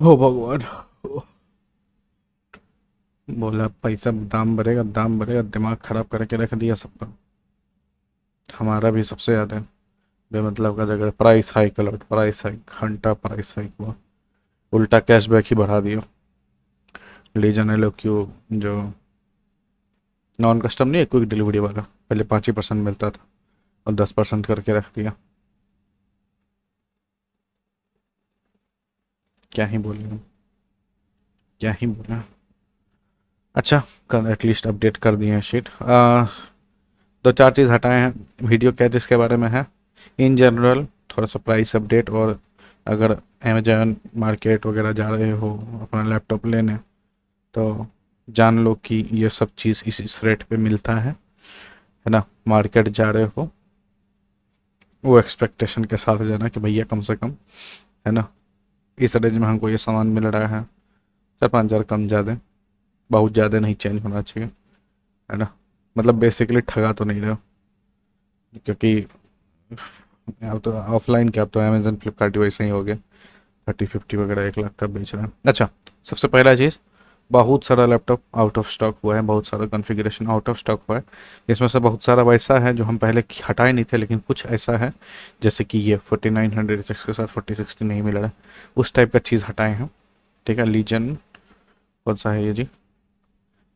हो भगवान। बोला पैसा दाम बढ़ेगा, दिमाग खराब करके रख दिया सबका। हमारा भी सबसे ज़्यादा बेमतलब का जगह price hike, alert price hike, घंटा प्राइस हाइक हुआ। उल्टा कैशबैक ही बढ़ा दिया। लीजन एल क्यू जो नॉन कस्टम नहीं है, क्विक डिलीवरी वाला, पहले 5% मिलता था और 10% करके रख दिया। क्या ही बोले हम, क्या ही बोले। अच्छा, कल एटलीस्ट अपडेट कर दिए हैं शीट। दो चार चीज़ हटाए हैं। वीडियो क्या जिसके बारे में है, इन जनरल थोड़ा सा प्राइस अपडेट, और अगर अमेजन मार्केट वगैरह जा रहे हो अपना लैपटॉप लेने, तो जान लो कि ये सब चीज़ इस रेट पे मिलता है ना। मार्केट जा रहे हो वो एक्सपेक्टेशन के साथ जाना कि भैया कम से कम, है ना, इस रेंज में हमको ये सामान मिल रहा है, 4-5 हज़ार कम ज़्यादा, बहुत ज़्यादा नहीं चेंज होना चाहिए, है ना। मतलब बेसिकली ठगा तो नहीं रहे हो, क्योंकि आप तो ऑफलाइन क्या, आप तो अमेजन फ्लिपकार्ट वैसे ही हो गए, 30-50 वगैरह 1 लाख का बेच रहे हैं। अच्छा, सबसे पहला चीज़, बहुत सारा लैपटॉप आउट ऑफ स्टॉक हुआ है, बहुत सारा कॉन्फ़िगरेशन आउट ऑफ स्टॉक हुआ है। इसमें से बहुत सारा वैसा है जो हम पहले हटाए नहीं थे, लेकिन कुछ ऐसा है जैसे कि ये 4900 के साथ 4060 नहीं मिल रहा है, उस टाइप का चीज़ हटाए हैं। ठीक है, लीजन कौन सा है ये जी,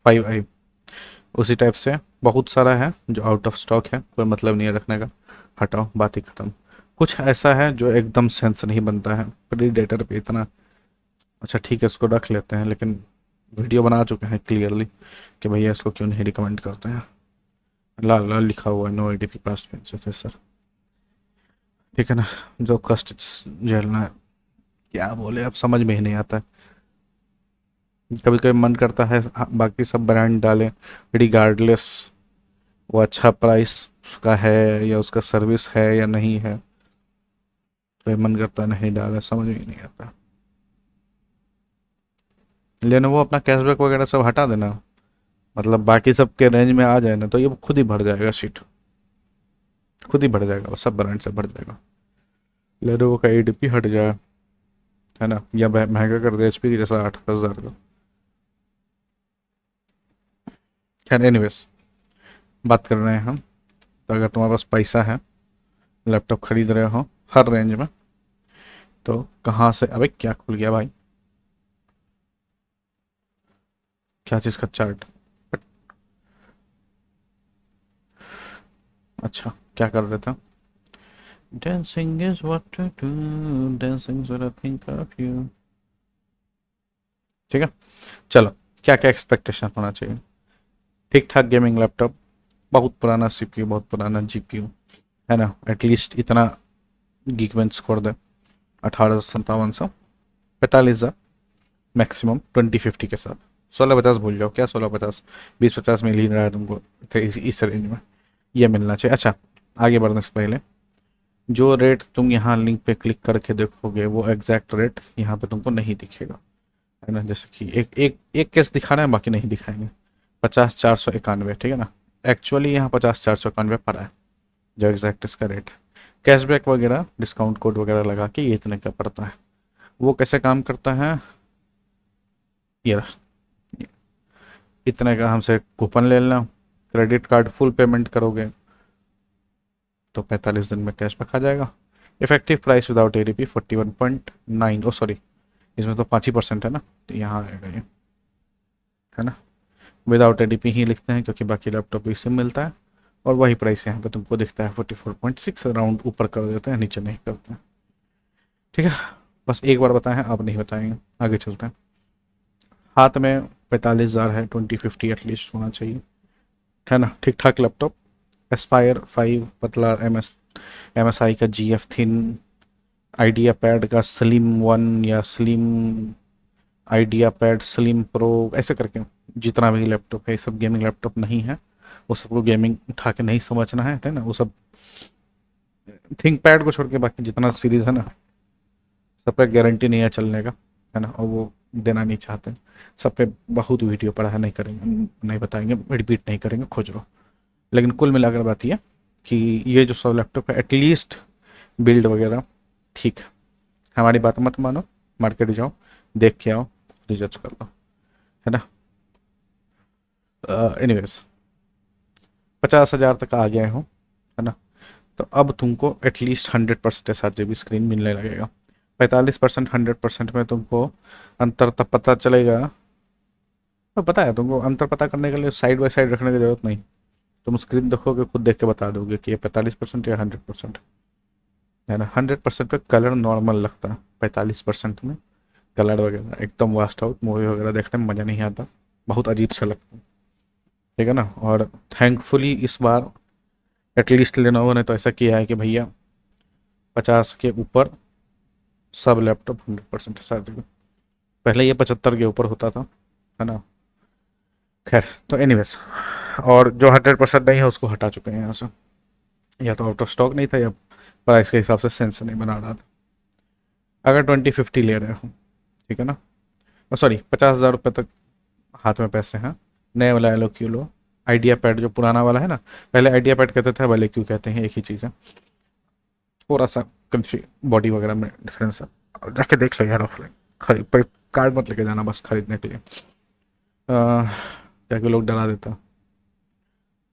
5i, उसी टाइप से बहुत सारा है जो आउट ऑफ स्टॉक है, कोई मतलब नहीं है रखने का, हटाओ, बात ही खत्म। कुछ ऐसा है जो एकदम सेंस नहीं बनता है प्रीडेटर पे इतना। अच्छा ठीक है, इसको रख लेते हैं, लेकिन वीडियो बना चुके हैं क्लियरली कि भैया इसको क्यों नहीं रिकमेंड करते हैं। लाल लाल लिखा हुआ है, नो एडीपी पास्ट सर। ठीक है ना, जो कष्ट झेलना है, क्या बोले अब समझ में ही नहीं आता है। कभी कभी मन करता है बाकी सब ब्रांड डालें, रिगार्डलेस वो अच्छा प्राइस उसका है या उसका सर्विस है या नहीं है, तो मन करता है नहीं डाले, समझ में ही नहीं आता। लेनोवो अपना कैशबैक वगैरह सब हटा देना, मतलब बाकी सब के रेंज में आ जाए ना, तो ये खुद ही भर जाएगा सीट, खुद ही भर जाएगा, वो सब ब्रांड से भर जाएगा। लेनोवो का एडीपी हट जाए, है ना, या महंगा कर दे एचपी की जैसा 8-10 हज़ार का। खैर एनीवेज, बात कर रहे हैं हम, तो अगर तुम्हारे पास पैसा है, लैपटॉप खरीद रहे हो हर रेंज में, तो कहाँ से, अबे क्या खुल गया भाई, क्या चीज़ का चार्ट। अच्छा, क्या कर रहे थे। Dancing is what to do, dancing is what I think of you। ठीक है, चलो, क्या क्या एक्सपेक्टेशन होना चाहिए। ठीक ठाक गेमिंग लैपटॉप, बहुत पुराना सीपीयू, बहुत पुराना जीपीयू, है ना, एटलीस्ट इतना गीकवेंस स्कोर दे, 1857, 45 हज़ार मैक्सिमम 2050 के साथ। 1650 भूल जाओ, क्या 1650, 2050 में ही रहा है तुमको, तो इस रेंज में ये मिलना चाहिए। अच्छा, आगे बढ़ने से पहले, जो रेट तुम यहाँ लिंक पे क्लिक करके देखोगे वो एग्जैक्ट रेट यहाँ पे तुमको नहीं दिखेगा, है ना। जैसे कि एक एक एक केस दिखा रहे हैं, बाकी नहीं दिखाएंगे। 50,491, ठीक है ना, एक्चुअली यहाँ 50,491 पड़ा है, जो एग्जैक्ट इसका रेट है। कैशबैक वगैरह डिस्काउंट कोड वगैरह लगा के ये इतने का पड़ता है। वो कैसे काम करता है, ये रहा, इतने का हमसे कूपन ले लेना, क्रेडिट कार्ड फुल पेमेंट करोगे तो 45 दिन में कैशबैक आ जाएगा। इफेक्टिव प्राइस विदाउट एडीपी 41.9, ओ सॉरी, इसमें तो 5% है ना, तो यहाँ आएगा ये, है ना। विदाउट एडीपी ही लिखते हैं क्योंकि बाकी लैपटॉप इससे मिलता है, और वही प्राइस यहाँ पे तुमको दिखता है 44.6, राउंड ऊपर कर देते हैं, नीचे नहीं करते हैं। ठीक है, बस एक बार बताएं, अब नहीं बताएंगे, आगे चलते हैं। हाथ में 45 हज़ार है, 2050 एटलीस्ट होना चाहिए, है ना, ठीक ठाक लैपटॉप। एस्पायर 5 पतला, एम एस आई का जी एफ थिन, आइडिया पैड का स्लिम वन या slim idea pad slim pro, ऐसे करके जितना भी लैपटॉप है, ये सब गेमिंग लैपटॉप नहीं है, वो सबको गेमिंग उठा के नहीं समझना है ना। वो सब थिंक पैड को छोड़ के बाकी जितना सीरीज है ना, सब पे गारंटी नहीं है चलने का, है ना, और वो देना नहीं चाहते। सब पे बहुत वीडियो पड़ा है, नहीं करेंगे, नहीं बताएंगे, रिपीट नहीं करेंगे, खोज लो। लेकिन कुल मिलाकर बात यह कि ये जो सब लैपटॉप है एटलीस्ट बिल्ड वगैरह ठीक है। हमारी बात मत मानो, मार्केट जाओ, देख के आओ, खुद ही जज कर लो, है ना। एनीवेज 50,000 तक आ गए हो, है ना। तो अब तुमको एटलीस्ट 100% SRGB स्क्रीन मिलने लगेगा। 45% 100% में तुमको अंतर तब पता चलेगा। तो पता है तुमको, अंतर पता करने के लिए साइड बाय साइड रखने की जरूरत नहीं। तुम स्क्रीन देखोगे, खुद देख के बता दोगे कि ये 45% या 100%, है ना। 100% पे कलर नॉर्मल लगता है, 45% में कलर वगैरह एकदम वास्ट आउट, मूवी वगैरह देखने में मज़ा नहीं आता, बहुत अजीब सा लगता है, ठीक है ना। और थैंकफुली इस बार एटलीस्ट लेनोवो ने तो ऐसा किया है कि भैया 50 के ऊपर सब लैपटॉप 100% SRGB। पहले ये 75 के ऊपर होता था, है ना। खैर, तो एनीवेज, और जो 100% नहीं है उसको हटा चुके हैं यहाँ से, या तो आउट ऑफ स्टॉक नहीं था या प्राइस के हिसाब से सेंस नहीं बना रहा था। अगर 2050 ले रहे हो, ठीक है ना, सॉरी 50,000 रुपये तक हाथ में पैसे हैं, नए वाला एलो क्यू लो। आइडिया पैड जो पुराना वाला है ना, पहले आइडिया पैड कहते थे, वाले क्यों कहते हैं, एक ही चीज़ है, थोड़ा सा कंफ्यू बॉडी वगैरह में डिफरेंस है। और जाके देख लो यार ऑफलाइन, खरीद पर कार्ड मत लेके जाना बस खरीदने के लिए, क्या कि लोग डरा देता।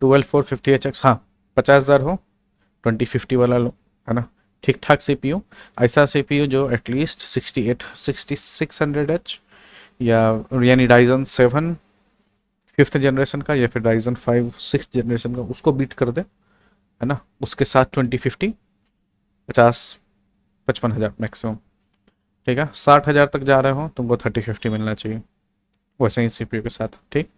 12450HX, हाँ 50,000 हो, 2050 वाला लो, है ना। ठीक ठाक CPU, ऐसा CPU जो एटलीस्ट 6600H या यानी राइजन 7 5th जनरेशन का, या फिर राइजन 5 6th जनरेशन का, उसको बीट कर दे, है ना। उसके साथ 2050 50-55 हज़ार मैक्सिमम, ठीक है। 60,000 तक जा रहे हो, तुमको 3050 मिलना चाहिए वैसे ही CPU के साथ, ठीक।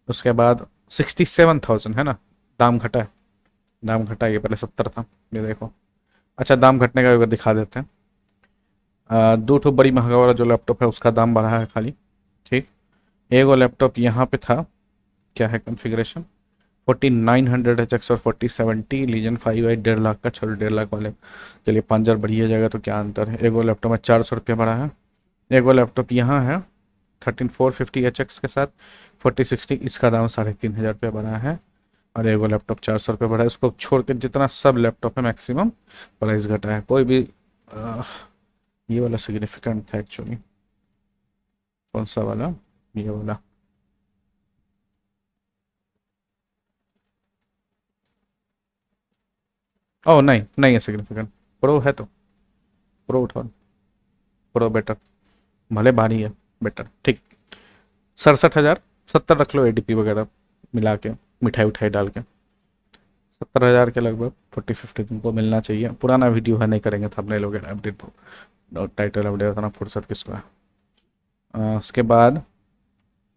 उसके बाद 67,000, है ना, दाम घटा है, दाम घटा, ये पहले 70 था, ये देखो। अच्छा, दाम घटने का अगर दिखा देते हैं, दो ठो बड़ी महंगा वाला जो लैपटॉप है उसका दाम बढ़ा है खाली, ठीक। एक वो लैपटॉप यहाँ पे था, क्या है कॉन्फ़िगरेशन, 4900HX और 4070 लीजन 5i 1.5 लाख का, छोड़ 1.5 लाख वाले के लिए 5,000 बढ़िया जाएगा तो क्या अंतर है। एक वो लैपटॉप में 400 रुपया बढ़ा है, एक वो लैपटॉप यहाँ है 13450HX के साथ 4060, इसका दाम 3,500 रुपया बढ़ा है। और एक वो लैपटॉप 400 रुपये बढ़ा है। इसको छोड़ के जितना सब लैपटॉप है मैक्सिमम प्राइस घटा है, कोई भी ये वाला सिग्निफिकेंट था एक्चुअली, कौन सा वाला, ये वाला, ओह नहीं नहीं है सिग्निफिकेंट, प्रो है तो प्रो उठाओ, प्रो बेटर, भले भारी है, बेटर, ठीक। 67,000, 70 रख लो ADP वगैरह मिला के, मिठाई उठाई डाल के, 70,000 के लगभग 40-50 तुमको मिलना चाहिए। पुराना वीडियो है, नहीं करेंगे तो अपने लोग अपडेट, टाइटल अपडेट उतना फुर्सत किसको है। उसके बाद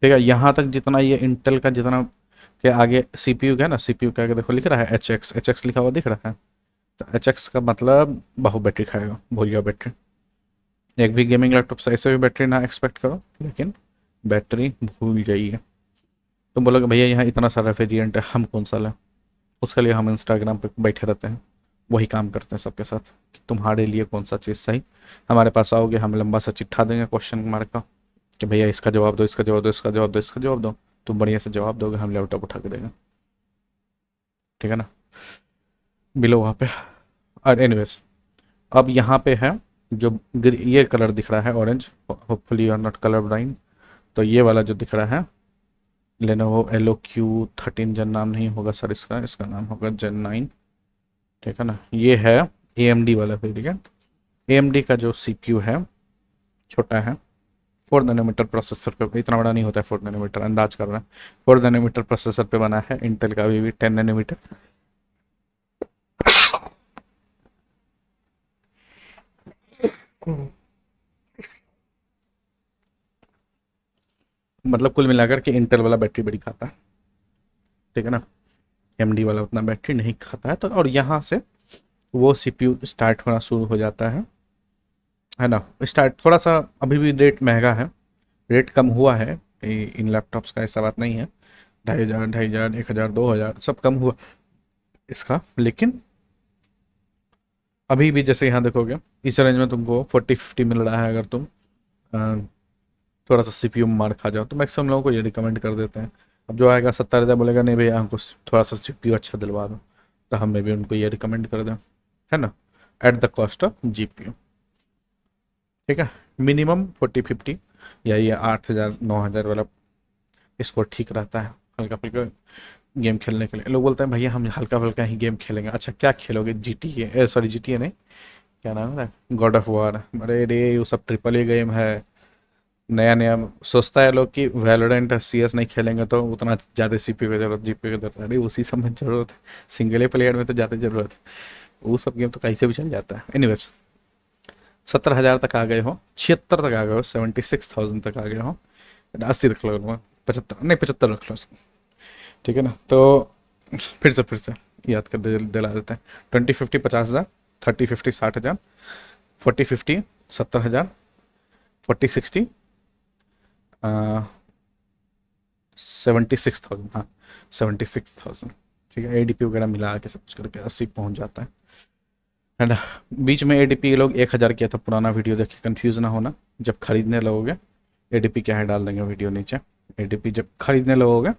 ठीक है, यहाँ तक जितना ये इंटेल का जितना के आगे CPU का है ना, CPU के आगे देखो लिख रहा है HX लिखा हुआ दिख रहा है, तो HX का मतलब बहुत बैटरी खाएगा, भूल बैटरी। एक भी गेमिंग लैपटॉप से ऐसे भी बैटरी ना एक्सपेक्ट करो, लेकिन बैटरी भूल जाइए। तुम बोलोगे भैया यहाँ इतना सारा वेरिएंट है, हम कौन सा लें। उसके लिए हम इंस्टाग्राम पे बैठे रहते हैं, वही काम करते हैं सबके साथ कि तुम्हारे लिए कौन सा चीज़ सही। हमारे पास आओगे, हम लंबा सा चिट्ठा देंगे क्वेश्चन मार्क का कि भैया इसका जवाब दो, इसका जवाब दो, इसका जवाब दो, इसका जवाब दो। तुम बढ़िया से जवाब दोगे, हम लैपटॉप उठा के देंगे, ठीक है ना। मिलो वहाँ पे। और एनीवेज, अब यहाँ पे है जो ये कलर दिख रहा है orange, hopefully you are not colour blind. तो ये वाला जो दिख रहा है लेनोवो LOQ13 जेन नाम नहीं होगा सर इसका, इसका नाम होगा Gen 9, ठीक है ना। ये है AMD वाला वेरिएंट। AMD का जो CPU है छोटा है, 4 नैनोमीटर प्रोसेसर पे, इतना बड़ा नहीं होता है 4 नैनोमीटर, अंदाज कर रहे हैं, 4 नैनोमीटर प्रोसेसर पे बना है। इंटेल का भी 10 नैनोमीटर। मतलब कुल मिलाकर के इंटेल वाला बैटरी बड़ी खाता है, ठीक है ना। AMD वाला उतना बैटरी नहीं खाता है। तो और यहाँ से वो CPU स्टार्ट होना शुरू हो जाता है ना। स्टार्ट थोड़ा सा अभी भी रेट महंगा है, रेट कम हुआ है इन लैपटॉप्स का, ऐसा बात नहीं है। 2,500 2,500 1,000 2,000 सब कम हुआ इसका, लेकिन अभी भी जैसे यहाँ देखोगे इस रेंज में तुमको 40-50 मिल रहा है। अगर तुम अ, थोड़ा सा CPU में मार खा जाओ तो मैक्सिमम लोगों को ये रिकमेंड कर देते हैं। अब जो आएगा 70,000 बोलेगा नहीं भैया हमको थोड़ा सा CPU अच्छा दिलवा दो, तो हमें भी उनको ये रिकमेंड कर दें, है ना, at the cost of GPU, ठीक है। मिनिमम 40-50 या ये 8,000-9,000 वाला स्कोर ठीक रहता है हल्का फुल्का गेम खेलने के लिए। लोग बोलते हैं भैया हम हल्का फुल्का ही गेम खेलेंगे। अच्छा क्या खेलोगे? GTA, सॉरी GTA नहीं, क्या नाम है, गॉड ऑफ वॉर। अरे रे वो सब ट्रिपल ए गेम है। नया नया सोचता है लोग कि वैलोरेंट CS नहीं खेलेंगे तो उतना ज़्यादा CPU की जरूरत, GPU की जरूरत है। अरे उसी सब में जरूरत है, सिंगल प्लेयर में तो ज़्यादा जरूरत है। वो सब गेम तो कैसे भी चल जाता है। एनीवेज 70,000 तक आ गए हो, 76 तक आ गए हो, 76,000 तक आ गए हो, 80 रख लो, 75 नहीं 75 रख लो उसको, ठीक है ना। तो फिर से याद कर दिला देते हैं। 20-50 50,000, 30-50 60,000, 40-50 70,000, 40-60 76,000, हाँ 76,000, ठीक है। ADP वगैरह मिला के सब कुछ करके 80 पहुंच जाता है ना। बीच में ADP ये लोग 1,000 किया था, पुराना वीडियो देख के कंफ्यूज ना होना। जब खरीदने लगोगे ADP क्या है डाल देंगे वीडियो नीचे। ADP जब खरीदने लगोगे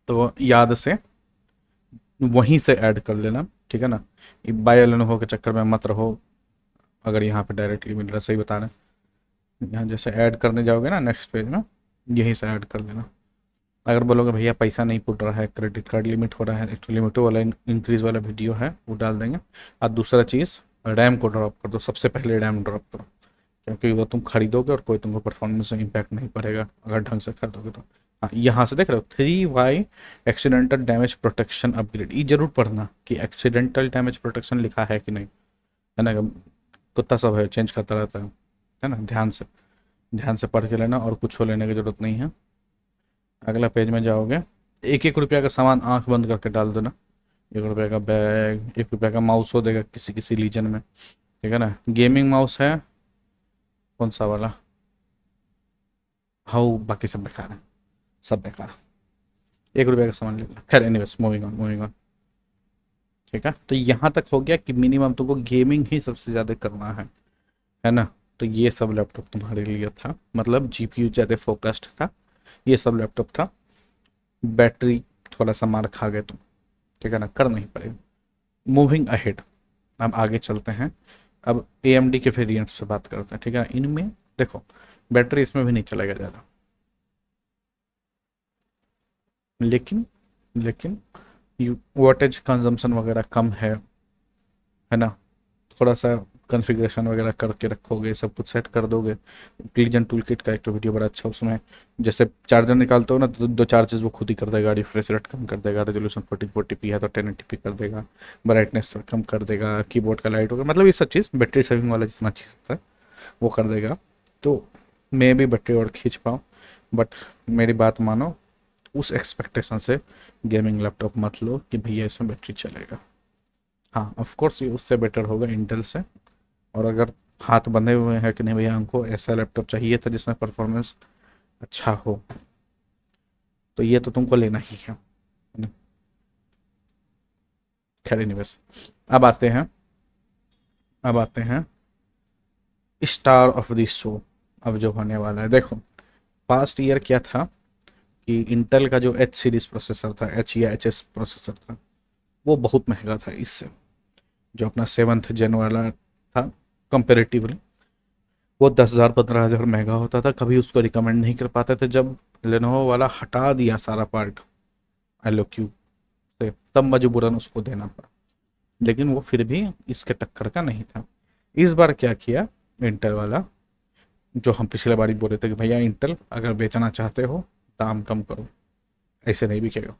तो याद से वहीं से ऐड कर लेना, ठीक है ना। ये बाय लेनोवो के चक्कर में मत रहो। अगर यहाँ पे डायरेक्टली मिल रहा है, सही बता रहे हैं, यहाँ जैसे ऐड करने जाओगे ना नेक्स्ट पेज में, यहीं से ऐड कर लेना। अगर बोलोगे भैया पैसा नहीं पुट रहा है, क्रेडिट कार्ड लिमिट हो रहा है, एक लिमिट वाला इंक्रीज वाला वीडियो है वो डाल देंगे। और दूसरा चीज़, रैम को ड्रॉप कर दो, सबसे पहले रैम ड्रॉप करो, क्योंकि वो तुम खरीदोगे और कोई तुमको परफॉर्मेंस में इम्पैक्ट नहीं पड़ेगा अगर ढंग से खरीदोगे तो। हाँ यहाँ से देख रहे हो 3Y accidental damage protection upgrade, ये जरूर पढ़ना कि एक्सीडेंटल डैमेज प्रोटेक्शन लिखा है कि नहीं, है ना। कुत्ता सब है, चेंज करता रहता है ना। ध्यान से पढ़ के लेना, और कुछ हो लेने की जरूरत नहीं है। अगला पेज में जाओगे, 1-1 रुपया का सामान आंख बंद करके डाल देना। 1 रुपये का बैग, 1 रुपये का माउस हो देगा किसी किसी रीजन में, ठीक है ना। गेमिंग माउस है, कौन सा वाला, हाँ बाकी सब बेकार है, सब बेकार। 1 रुपये का सामान ले लो। खैर एनीवेज मूविंग ऑन, ठीक है। तो यहाँ तक हो गया कि मिनिमम तुमको गेमिंग ही सबसे ज़्यादा करना है ना। तो ये सब लैपटॉप तुम्हारे लिए था, मतलब GPU ज़्यादा फोकस्ड था, ये सब लैपटॉप था। बैटरी थोड़ा सा मार खा गए तुम, ठीक है ना, कर नहीं पाए। मूविंग अहेड, अब आगे चलते हैं। अब AMD के वेरिएंट से बात करते हैं, ठीक है। इनमें देखो बैटरी इसमें भी नहीं चलेगा ज़्यादा, लेकिन वोल्टेज कंजम्पशन वगैरह कम है ना। थोड़ा सा कॉन्फ़िगरेशन वगैरह करके रखोगे, सब कुछ सेट कर दोगे। इंटेलिजेंट टूल किट का एक तो वीडियो बड़ा अच्छा, उसमें जैसे चार्जर निकालते हो ना तो 2 चार्जेस वो खुद ही कर देगा, रिफ्रेश रेट कम कर देगा, रेजोल्यूशन 1440p है तो 1080p कर देगा, ब्राइटनेस कम कर देगा, कीबोर्ड का लाइट होगा, मतलब ये सब चीज़ बैटरी सेविंग वाला जितना चीज़ होता है वो कर देगा। तो मैं भी बैटरी और खींच पाऊँ, बट मेरी बात मानो, उस एक्सपेक्टेशन से गेमिंग लैपटॉप मत लो कि भैया इसमें बैटरी चलेगा। हाँ ऑफ कोर्स ये उससे बेटर होगा इंटेल से। और अगर हाथ बंधे हुए हैं कि नहीं भैया हमको ऐसा लैपटॉप चाहिए था जिसमें परफॉर्मेंस अच्छा हो, तो ये तो तुमको लेना ही है ना? खैर एनीवेज, अब आते हैं स्टार ऑफ द शो। अब जो होने वाला है, देखो पास्ट ईयर क्या था कि इंटेल का जो H सीरीज प्रोसेसर था, H या HS प्रोसेसर था, वो बहुत महंगा था इससे। जो अपना 7th जेन वाला था कंपेरेटिवली, वो 10,000 15,000 महंगा होता था। कभी उसको रिकमेंड नहीं कर पाते थे। जब लेनोवो वाला हटा दिया सारा पार्ट LOQ से, तब मजबूरन उसको देना पड़ा, लेकिन वो फिर भी इसके टक्कर का नहीं था। इस बार क्या किया इंटेल वाला, जो हम पिछले बार ही बोले थे कि भैया इंटेल अगर बेचना चाहते हो दाम कम करो, ऐसे नहीं बिकेगा,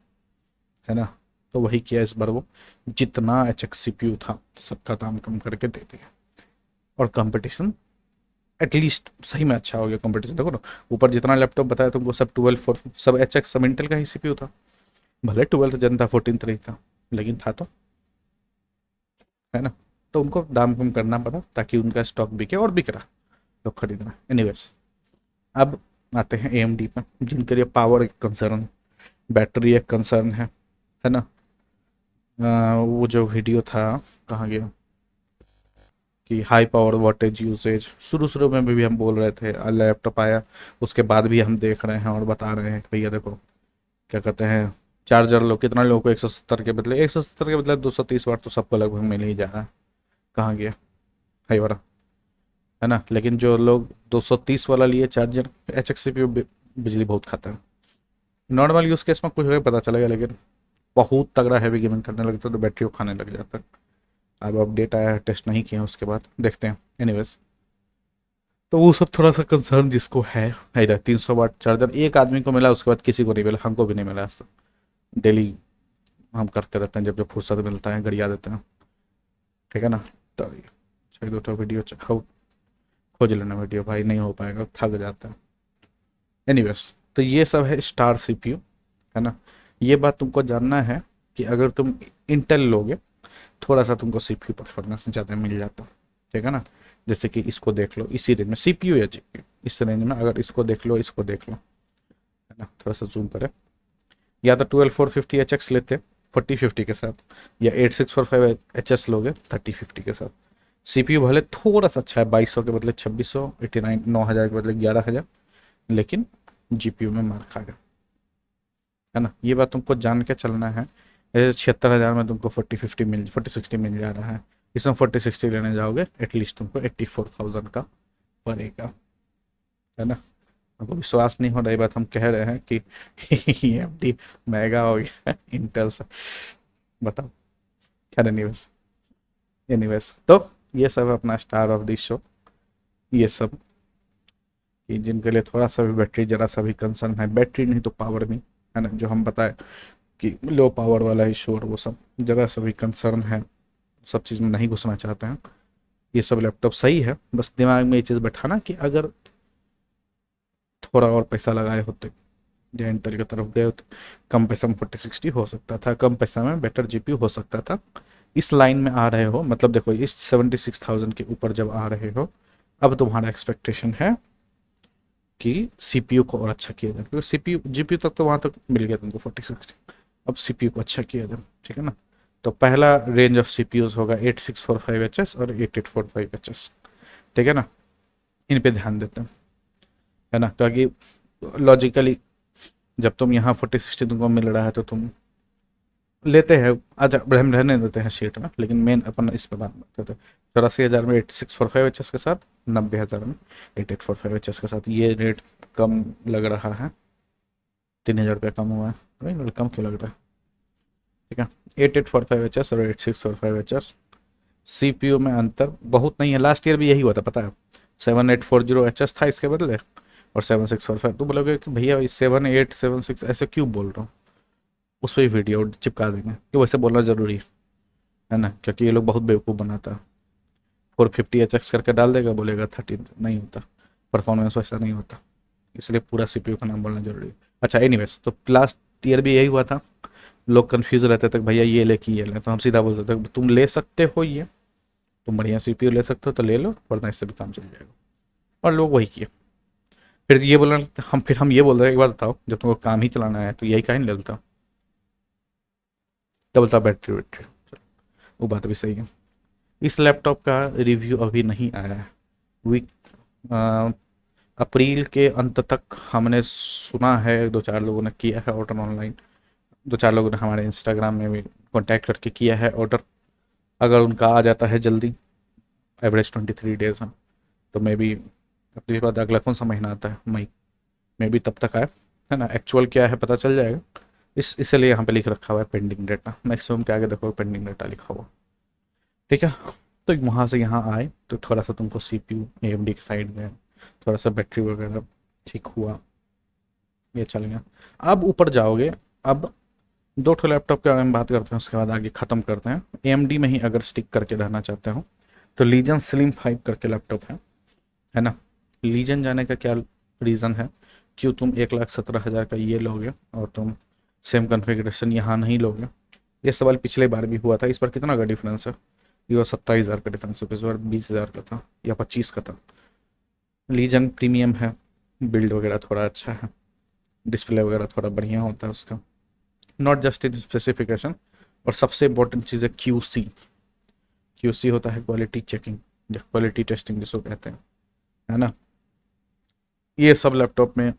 है ना। तो वही किया इस बार, वो जितना HX CPU था सबका दाम कम करके दे दिया। और कंपटीशन एटलीस्ट सही में अच्छा हो गया। कंपटीशन देखो ना, ऊपर जितना लैपटॉप बताया तुमको सब 12 4 सब HX सब इंटेल का ही CPU था। भले 12th जन था, 14th नहीं था, लेकिन था तो, है ना। तो उनको दाम कम करना पड़ा ताकि उनका स्टॉक बिके, और बिक रहा, लोग खरीद रहे। एनीवेज अब आते हैं AMD पे, जिनके लिए पावर एक कंसर्न, बैटरी एक कंसर्न है ना। वो जो वीडियो था कहाँ गया, कि हाई पावर वोल्टेज यूसेज, शुरू शुरू में भी हम बोल रहे थे, लैपटॉप आया उसके बाद भी हम देख रहे हैं और बता रहे हैं कि भैया देखो क्या कहते हैं, चार्जर लो, कितना लोगों को 170 के बदले 230 वाट तो सबको लगभग मिल ही जा रहा है। कहाँ गया हाई वाला, है ना। लेकिन जो लोग 230 वाला लिए चार्जर, एच एक्स CPU बिजली बहुत खाता है। नॉर्मल यूज़ केस में कुछ भी पता चलेगा, लेकिन बहुत तगड़ा हैवी गेमिंग करने लगता है तो बैटरी को खाने लग जाता है। अब अपडेट आया है, टेस्ट नहीं किया उसके बाद देखते हैं। एनीवेज, तो वो सब थोड़ा सा कंसर्न जिसको है। इधर 300 वाट चार्जर एक आदमी को मिला, उसके बाद किसी को नहीं मिला, हमको भी नहीं मिला आज तक। डेली हम करते रहते हैं, जब जब फुर्सत मिलता है गड़िया देते हैं, ठीक है ना। तो चाहिए दो तो वीडियो खोज लेना वीडियो, भाई नहीं हो पाएगा, थक जाता है। एनीवेज, तो ये सब है स्टार CPU, है ना। ये बात तुमको जानना है कि अगर तुम इंटेल लोगे, थोड़ा सा तुमको CPU परफॉर्मेंस ज़्यादा मिल जाता, ठीक है ना। जैसे कि इसको देख लो, इसी रेंज में CPU या GPU इस रेंज में, अगर इसको देख लो, इसको देख लो, है ना। थोड़ा सा जूम करें, या तो 12450HX लेते 4050 के साथ, या 8645HS लोगे 3050 के साथ। CPU भले थोड़ा सा अच्छा है, 2200 के बदले 2600, 89 9000 के बदले 11000, लेकिन GPU में मार खाएगा, है ना। ये बात तुमको जान के चलना है। जैसे 76,000 में तुमको 4060 मिल जा रहा है, इसमें 4060 लेने जाओगे एटलीस्ट तुमको 84,000 का पड़ेगा, है ना। हमको विश्वास नहीं हो रहा, ये बात हम कह रहे हैं कि AMD महंगा हो गया इंटेल से, बताओ। खैर एनीवेज, तो ये सब है अपना स्टार ऑफ द शो। ये सब कि जिनके लिए थोड़ा सा भी बैटरी जरा सा भी कंसर्न है, बैटरी नहीं तो पावर भी, है ना, जो हम बताए कि लो पावर वाला इशू और वो सब जरा सा भी कंसर्न है, सब चीज़ में नहीं घुसना चाहते हैं, ये सब लैपटॉप सही है। बस दिमाग में ये चीज़ बैठाना कि अगर थोड़ा और पैसा लगाए होते या इंटेल की तरफ गए होते, कम पैसा में 4060 हो सकता था, कम पैसा में बेटर GPU हो सकता था। इस लाइन में आ रहे हो, मतलब देखो इस 76,000 के ऊपर जब आ रहे हो, अब तुम्हारा एक्सपेक्टेशन है कि CPU को और अच्छा किया जाए, क्योंकि CPU GPU तक तो वहाँ तक मिल गया तुमको 4060, अब CPU को अच्छा किया जाए, ठीक है ना। तो पहला रेंज ऑफ CPUs होगा 8645HS और 8845HS, ठीक है ना। इन पे ध्यान देते हैं, है ना, ताकि लॉजिकली जब तुम यहाँ 4060 तुमको मिल रहा है तो तुम लेते हैं। अच्छा, हम रहने देते हैं शीट में, लेकिन मेन अपन इस पर बात करते थे। 84,000 में 8645HS के साथ, 90,000 में 8845HS के साथ, ये रेट कम लग रहा है, 3,000 रुपये कम हुआ है, नहीं कम क्यों लग रहा है, ठीक है। 8845HS और 8645HS CPU में अंतर बहुत नहीं है, लास्ट ईयर भी यही हुआ था पता है, 7840HS था इसके बदले, और 7645। तो बोलोगे कि भैया 7876 ऐसे क्यों बोल रहा हूँ, उस पर ही वीडियो चिपका देंगे कि वैसे बोलना ज़रूरी है ना, क्योंकि ये लोग बहुत बेवकूफ़ बनाता है। 450HX करके डाल देगा, बोलेगा 30, नहीं होता, परफॉर्मेंस वैसा नहीं होता, इसलिए पूरा CPU का नाम बोलना जरूरी है। अच्छा एनीवेज, तो लास्ट ईयर भी यही हुआ था, लोग कंफ्यूज रहते थे भैया ये ले कि ये ले, तो हम सीधा बोलते थे तुम ले सकते हो, ये तुम बढ़िया CPU ले सकते हो तो ले लो, वरना इससे भी काम चल जाएगा, और लोग वही किए। फिर ये बोलना, हम ये बोल रहे एक बार बताओ, जब तुमको काम ही चलाना है तो यही काहे नहीं लेता, तब बोलता बैटरी बैटरी, वो बात भी सही है। इस लैपटॉप का रिव्यू अभी नहीं आया है, वीक अप्रैल के अंत तक हमने सुना है, दो चार लोगों ने किया है ऑर्डर ऑनलाइन, दो चार लोगों ने हमारे इंस्टाग्राम में भी कांटेक्ट करके किया है ऑर्डर। अगर उनका आ जाता है जल्दी, एवरेज 23 डेज है, तो मे बी अपने बाद अगला कौन सा महीना आता है, मई, मे बी तब तक आए, है ना। एक्चुअल क्या है पता चल जाएगा, इसलिए यहाँ पे लिख रखा हुआ है पेंडिंग डेटा, मैक्सिमम के आगे देखो पेंडिंग डेटा लिखा हुआ, ठीक है। तो वहाँ से यहाँ आए तो थोड़ा सा तुमको CPU AMD की साइड में थोड़ा सा बैटरी वगैरह ठीक हुआ, ये चल गया। अब ऊपर जाओगे, अब दो ठो लैपटॉप के बारे में बात करते हैं, उसके बाद आगे ख़त्म करते हैं। AMD में ही अगर स्टिक करके रहना चाहते हो तो लीजन स्लिम 5 करके लैपटॉप है ना। लीजन जाने का क्या रीज़न है, क्यों तुम 1,17,000 का ये लोगे और तुम सेम कन्फिग्रेशन यहाँ नहीं लोगे। ये सवाल पिछले बार भी हुआ था, इस बार कितना का डिफरेंस है, ये 27,000 का डिफरेंस है, इस बार 20,000 का था या 25 का था। लीजन प्रीमियम है, बिल्ड वगैरह थोड़ा अच्छा है, डिस्प्ले वगैरह थोड़ा बढ़िया होता है उसका, नॉट जस्ट इन स्पेसिफिकेशन। और सबसे इंपॉर्टेंट चीज़ है QC होता है क्वालिटी चेकिंग, या क्वालिटी टेस्टिंग जिसको कहते हैं, है ना। ये सब लैपटॉप में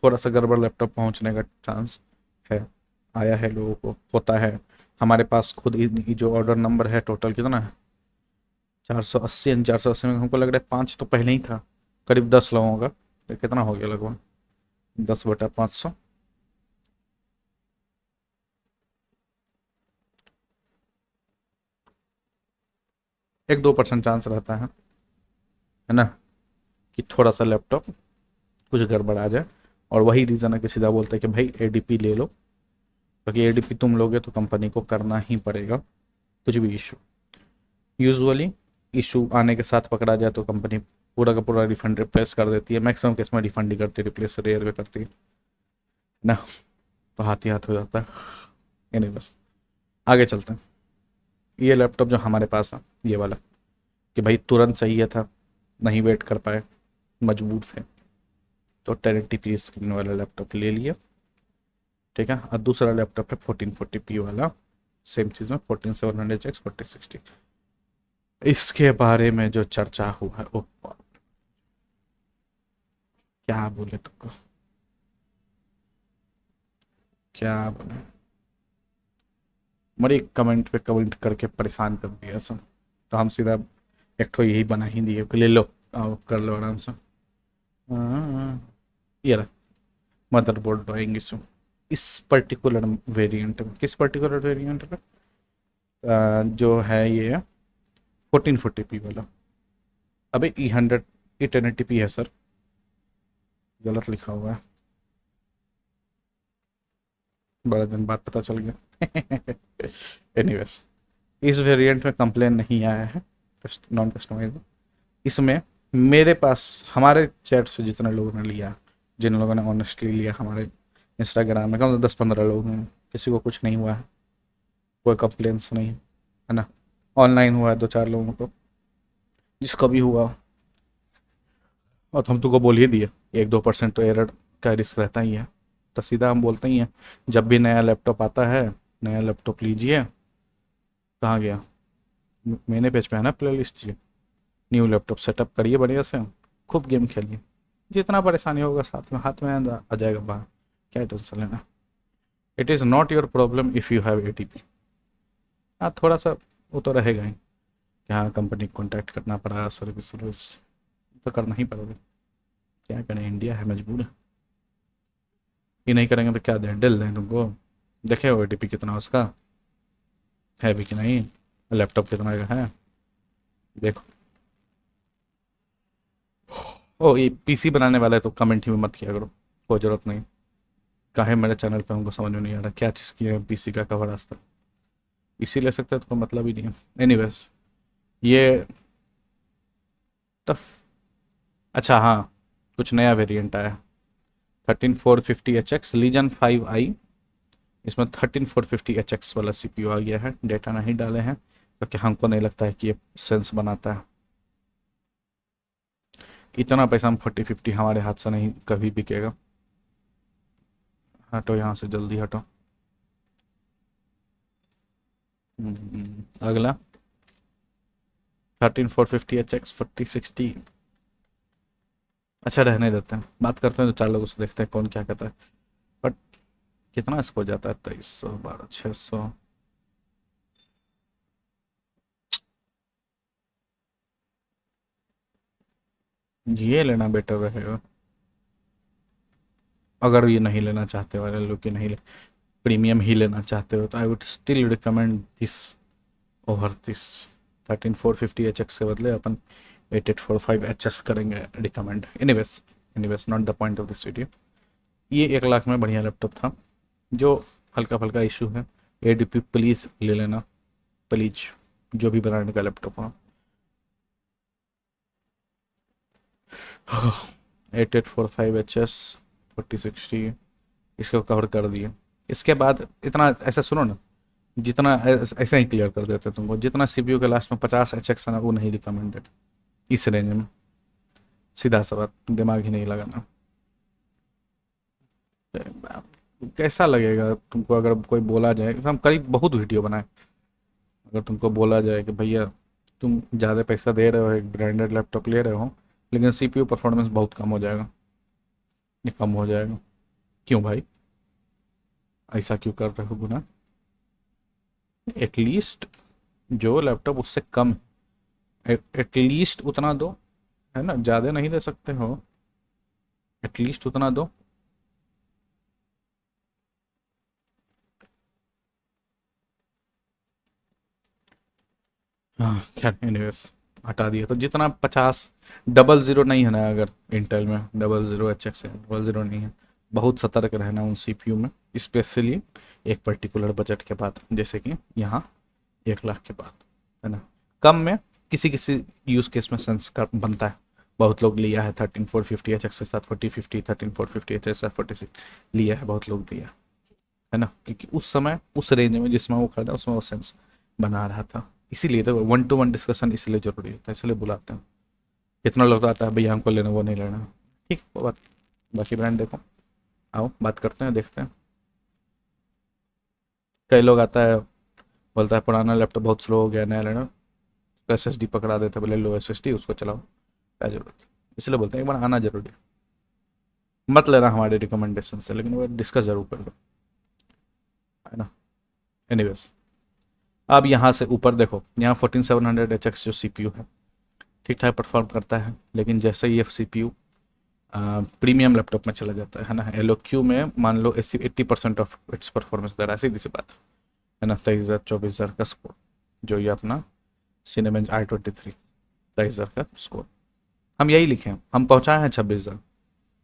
थोड़ा सा गड़बड़ लैपटॉप पहुंचने का चांस है, आया है, लोगों को होता है। हमारे पास खुद जो ऑर्डर नंबर है टोटल कितना है, 480 एंड 480 में हमको लग रहा है 5 तो पहले ही था, करीब 10 लोगों का, तो कितना हो गया लगभग 10/500। 1-2% चांस रहता है ना, कि थोड़ा सा लैपटॉप कुछ गड़बड़ आ जाए। और वही रीज़न है कि सीधा बोलते हैं कि भाई एडीपी ले लो, क्योंकि एडीपी तुम लोगे तो कंपनी को करना ही पड़ेगा कुछ भी इशू। यूजुअली इशू आने के साथ पकड़ा जाए तो कंपनी पूरा का पूरा रिफंड रिप्लेस कर देती है, मैक्सिमम केस में रिफंड ही करती है, रिप्लेस रेयर में करती है ना, तो हाथ ही हाथ हो जाता है। नहीं बस आगे चलते हैं। ये लैपटॉप जो हमारे पास है ये वाला, कि भाई तुरंत चाहिए था, नहीं वेट कर पाए, मजबूर थे, तो 1080p स्क्रीन वाला लैपटॉप ले लिया। ठीक है, और दूसरा लैपटॉप है 1440p वाला, सेम चीज़ में 14700X 4060। इसके बारे में जो चर्चा हुआ है, ओ क्या बोले तुमको, क्या बोले, मेरे कमेंट पे कमेंट करके परेशान कर दिया सब, तो हम सीधा एक ठो यही बना ही दिए कि ले लो, आओ कर लो आराम से। ये रहा मदरबोर्ड ड्राइंग इशू इस पर्टिकुलर वेरिएंट में। किस पर्टिकुलर वेरिएंट पे? जो है ये 1440p वाला। अबे E100 E1080p है सर, गलत लिखा हुआ है, बड़ा दिन बाद पता चल गया। एनीवेज, इस वेरिएंट में कंप्लेन नहीं आया है, नॉन कस्टमाइज। इसमें मेरे पास हमारे चैट से जितने लोगों ने लिया, जिन लोगों ने ऑनेस्टली लिया हमारे इंस्टाग्राम में, कम से 10-15 लोग हैं, किसी को कुछ नहीं हुआ है, कोई कंप्लेंट्स नहीं है ना। ऑनलाइन हुआ है 2-4 लोगों को, जिसको भी हुआ, और हम तुमको बोल ही दिए 1-2% तो एरर का रिस्क रहता ही है, तो सीधा हम बोलते ही हैं जब भी नया लैपटॉप आता है, नया लैपटॉप लीजिए। कहाँ गया, मैंने पेज पे है ना प्ले लिस्ट जी, न्यू लैपटॉप सेटअप करिए बढ़िया से, खूब गेम खेलिए, जितना परेशानी होगा साथ में हाथ में आ जाएगा बाहर, क्या टेंशन लेना। It is not your problem if you have ATP. हाँ थोड़ा सा वो तो रहेगा ही कि हाँ कंपनी को कॉन्टैक्ट करना पड़ा, सर्विस सर्विस तो करना ही पड़ेगा, क्या करें, इंडिया है, मजबूर है। ये नहीं करेंगे तो क्या दें, डिल दें तुमको। देखे हो एटीपी कितना उसका है भी कि नहीं, लैपटॉप कितना का है देखो। ओ ये पीसी बनाने वाला है तो कमेंट ही में मत किया करो, कोई ज़रूरत नहीं। काहे मेरे चैनल पे हमको समझ में नहीं आ रहा क्या चीज़ की है पीसी का कवर आज तक, इसी ले सकते हैं तो कोई मतलब ही नहीं है। एनीवेज ये तफ, अच्छा हाँ, कुछ नया वेरिएंट आया, 13450HX लीजन 5i। इसमें 13450HX वाला सीपीयू आ गया है, डेटा नहीं डाले हैं क्योंकि हमको नहीं लगता है कि ये सेंस बनाता है। इतना पैसा हम 4050 हमारे हाथ से नहीं कभी बिकेगा। हटो यहाँ से, जल्दी हटो। अगला 13450HX 4060। अच्छा रहने देते हैं, बात करते हैं तो 4 लोगों से, देखते हैं कौन क्या कहता है। बट कितना इसको जाता है, 2300 12 600। ये लेना बेटर रहेगा, अगर ये नहीं लेना चाहते वाले लोग कि नहीं ले, प्रीमियम ही लेना चाहते हो, तो I would still recommend this over this. 13450HX के बदले अपन 8845HS करेंगे recommend. Anyways not the point of this video. ये 1 लाख में बढ़िया लैपटॉप था, जो हल्का फुल्का इशू है, एडीपी प्लीज़ ले लेना, प्लीज, जो भी ब्रांड का लैपटॉप हो। 8845HS 4060 इसको कवर कर दिए। इसके बाद इतना ऐसा सुनो ना, जितना ऐसे ही क्लियर कर देते हैं तुमको, जितना सीपीयू के लास्ट में 50HX है ना, वो नहीं रिकमेंडेड इस रेंज में, सीधा सा बात, दिमाग ही नहीं लगाना। कैसा लगेगा तुमको अगर कोई बोला जाए, हम करीब बहुत वीडियो बनाए, अगर तुमको बोला जाए कि भैया तुम ज़्यादा पैसा दे रहे हो, एक ब्रांडेड लैपटॉप ले रहे हो, लेकिन सीपीयू परफॉर्मेंस बहुत कम हो जाएगा, ये कम हो जाएगा, क्यों भाई ऐसा क्यों कर रहे हो गुना? एटलीस्ट जो लैपटॉप उससे कम एटलीस्ट उतना दो, है ना, ज़्यादा नहीं दे सकते हो, एटलीस्ट उतना दो। हाँ खैर एनीवेज, हटा दिया तो जितना 50, डबल ज़ीरो नहीं है ना, अगर इंटेल में डबल ज़ीरो एच एक्स है, डबल ज़ीरो नहीं है। बहुत सतर्क रहना उन सीपीयू में, स्पेशली एक पर्टिकुलर बजट के बाद, जैसे कि यहाँ 1 लाख के बाद, है ना। कम में किसी किसी यूज़ केस में सेंस कर बनता है। बहुत लोग लिया है 13450 एच एक्स के साथ 4050, 13450 एच एक्स के साथ 46 लिया है, बहुत लोग लिया है ना, क्योंकि उस समय उस रेंज में जिसमें वो खरीदा उसमें वो सेंस बना रहा था। इसीलिए तो 1 to 1 डिस्कशन इसलिए जरूरी होता है, इसलिए बुलाते हैं। कितना लोग तो आता है भैया हमको लेना, वो नहीं लेना, ठीक वो बात। बाकी ब्रांड देखो, आओ बात करते हैं, देखते हैं। कई लोग आता है, बोलता है पुराना लैपटॉप बहुत स्लो हो गया, नया लेना। एस एस डी पकड़ा देते बोले लो एस एस डी, उसको चलाओ, क्या जरूरत है। इसलिए बोलते हैं एक बार आना जरूरी है। मत लेना हमारे रिकमेंडेशन से, लेकिन वो डिस्कस जरूर कर लो, है ना। एनीवेज, अब यहाँ से ऊपर देखो, यहाँ 14700HX जो CPU है, ठीक ठाक परफॉर्म करता है, लेकिन जैसे ही ये CPU प्रीमियम लैपटॉप में चला जाता है ना, एल क्यू में मान लो 80% ऑफ इट्स परफॉर्मेंस दे रहा है, सीधी सी बात है ना। 23,000 24,000 का स्कोर, जो ये अपना सिनेमेंज i23, 23,000 का स्कोर, हम यही लिखे हैं, हम पहुँचाए हैं 26,000।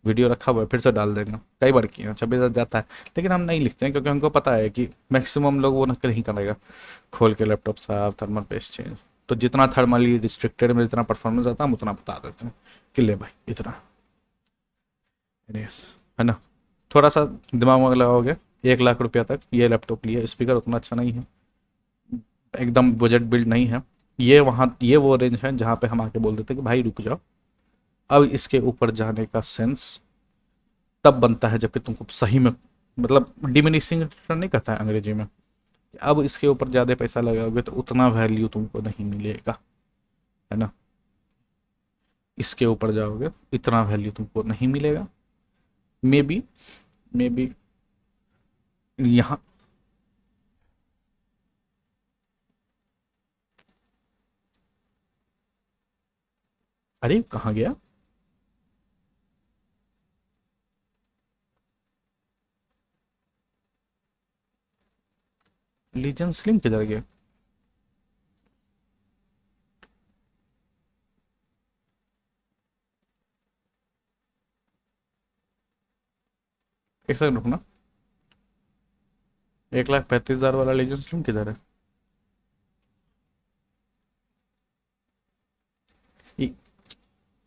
वीडियो रखा हुआ है, फिर से डाल देंगे, कई बार किए हैं, 26,000 जाता है। लेकिन हम नहीं लिखते हैं, क्योंकि हमको पता है कि मैक्सिमम लोग वो नहीं करेगा, खोल के लैपटॉप साफ थर्मल पेस्ट चेंज। तो जितना थर्मली रिस्ट्रिक्टेड में जितना परफॉर्मेंस आता है, हम उतना बता देते हैं कि ले भाई इतना। Yes, है ना। थोड़ा सा दिमाग में लगाओगे, 1 लाख रुपया तक ये लैपटॉप लिया, स्पीकर उतना अच्छा नहीं है, एकदम बजट बिल्ड नहीं है। ये वहाँ, ये वो रेंज है जहाँ पे हम आके बोल देते हैं कि भाई रुक जाओ, अब इसके ऊपर जाने का सेंस तब बनता है जबकि तुमको सही में, मतलब डिमिनिशिंग रिटर्न नहीं कहता है अंग्रेजी में, अब इसके ऊपर ज़्यादा पैसा लगाओगे तो उतना वैल्यू तुमको नहीं मिलेगा, है ना। इसके ऊपर जाओगे इतना वैल्यू तुमको नहीं मिलेगा। मे बी, मे बी यहाँ, अरे कहाँ गया लीजन स्लिम, किधर गया? एक सेकंड रुकना, 1,35,000 वाला लीजन स्लिम किधर है?